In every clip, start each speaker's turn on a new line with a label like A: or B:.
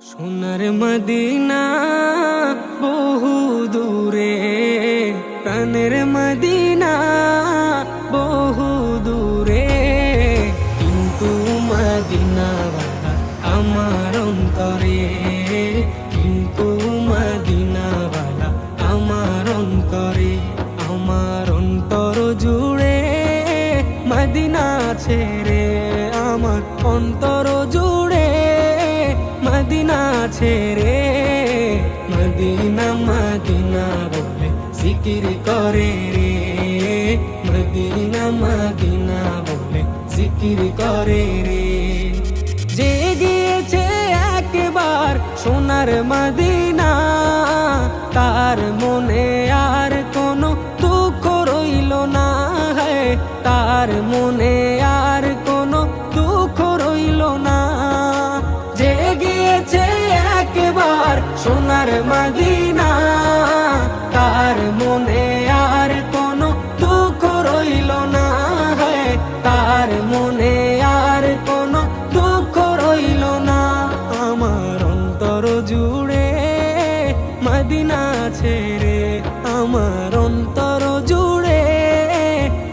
A: সোনার মদিনা বহু দূরে, প্রাণের মদিনা বহু দূরে, কিন্তু মদিনাওয়ালা আমার অন্তরে, কিন্তু মদিনাওয়ালা আমার অন্তরে, আমার অন্তর জুড়ে মদিনা ছেড়ে, আমার অন্তর জুড়ে মদিনা ছেড়ে, মদিনা মদিনা বলে জিকির করে রে, মদিনা মদিনা বলে জিকির করে রে। যে গিয়েছে একবার সোনার মদিনা, তার মনে আর কোনো দুঃখ রইল না, তার মনে আর কোনো দুঃখ রইল না। যে গিয়েছে একবার সোনার মদিনা, তার মনে আর কোনো দুঃখ রইল না, তার মনে আর কোনো দুঃখ রইল না। আমার অন্তর জুড়ে মদিনা ছেড়ে, আমার অন্তর জুড়ে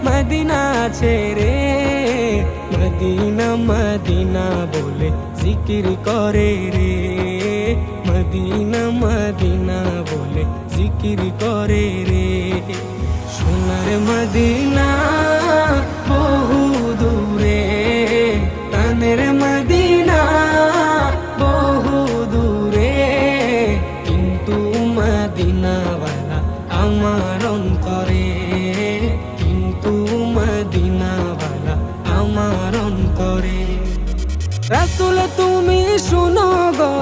A: মদিনা ছেড়ে, মদিনা মদিনা বলে জিকির করে রে, মদিনা মদিনা বলে জিকির করে রে। সোনার মদিনা বহু দূরে, প্রাণের মদিনা বহু দূরে, কিন্তু মদিনাওয়ালা আমার অন্তরে, কিন্তু মদিনাওয়ালা আমার অন্তরে। রাসূল তুমি শুনো গো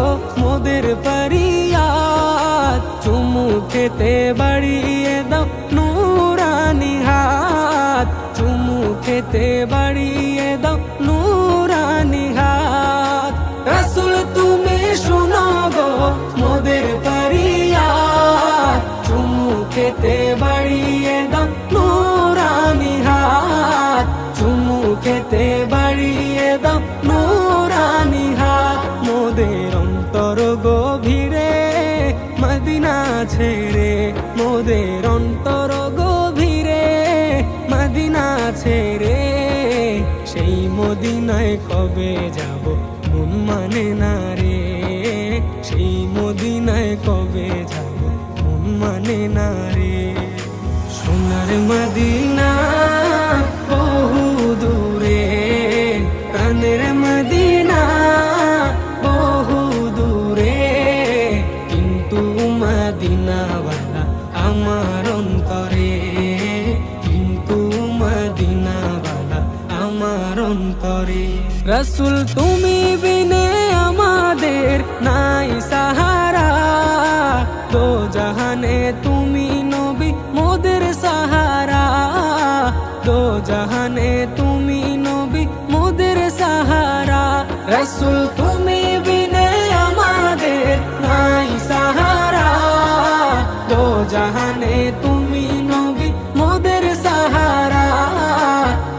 A: মোদের ফরিয়াদ, চুমু খেতে বাড়িয়ে দাও নূরানি হাত, চুমু খেতে বাড়িয়ে দাও নূরানি হাত। রাসূল তুমি শুনো গো মোদের ফরিয়াদ, চুমু খেতে বাড়িয়ে দাও নূরানি হাত, চুমু খেতে বাড়িয়ে দাও নূরানি হাত। মোদের অন্তর গভীরে মদিনা ছেড়ে, মোদের অন্তর গভীরে মদিনা ছেড়ে, সেই মদিনায় কবে যাব মন মানে না রে, সেই মদিনায় কবে যাব মন মানে না রে। সোনার মদিনা বহু দূরে, প্রাণের মদিনা বহু দূরে, কিন্তু মদিনাওয়ালা আমার অন্তরে, কিন্তু মদিনাওয়ালা আমার অন্তরে। রাসূল তুমি বিনে আমাদের নাই সাহারা, দো জাহানে তুমি নবী মোদের সাহারা, দো জাহানে তুমি নবী মোদের সাহারা। রাসূল তুমি বিনে আমাদের নাই সাহারা, দো জাহানে তুমি নবী মোদের সাহারা,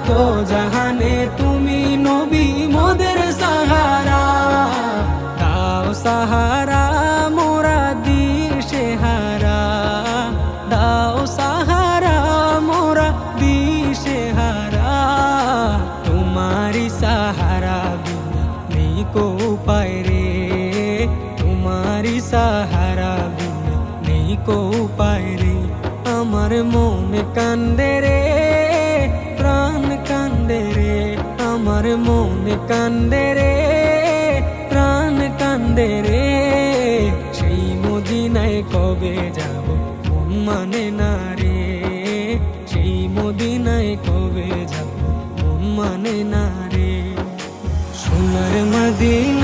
A: দো জাহানে তুমি নবী মোদের সাহারা। দাও সাহারা মোরা দিশে হারা, দাও সাহারা মোরা দিশে হারা, তোমারি সাহারা বিনা নেই কো উপায় রে, তোমারি সাহারা বিনা নেই কো উপায় রে। আমার মন কান্দে রে, প্রাণ কান্দে রে, আমার মন কান্দে রে, প্রাণ কান্দে রে, সেই মদিনায় কবে যাব মন মানে না রে, সেই মদিনায় কবে যাব মন মানে না রে। সোনার মদিনা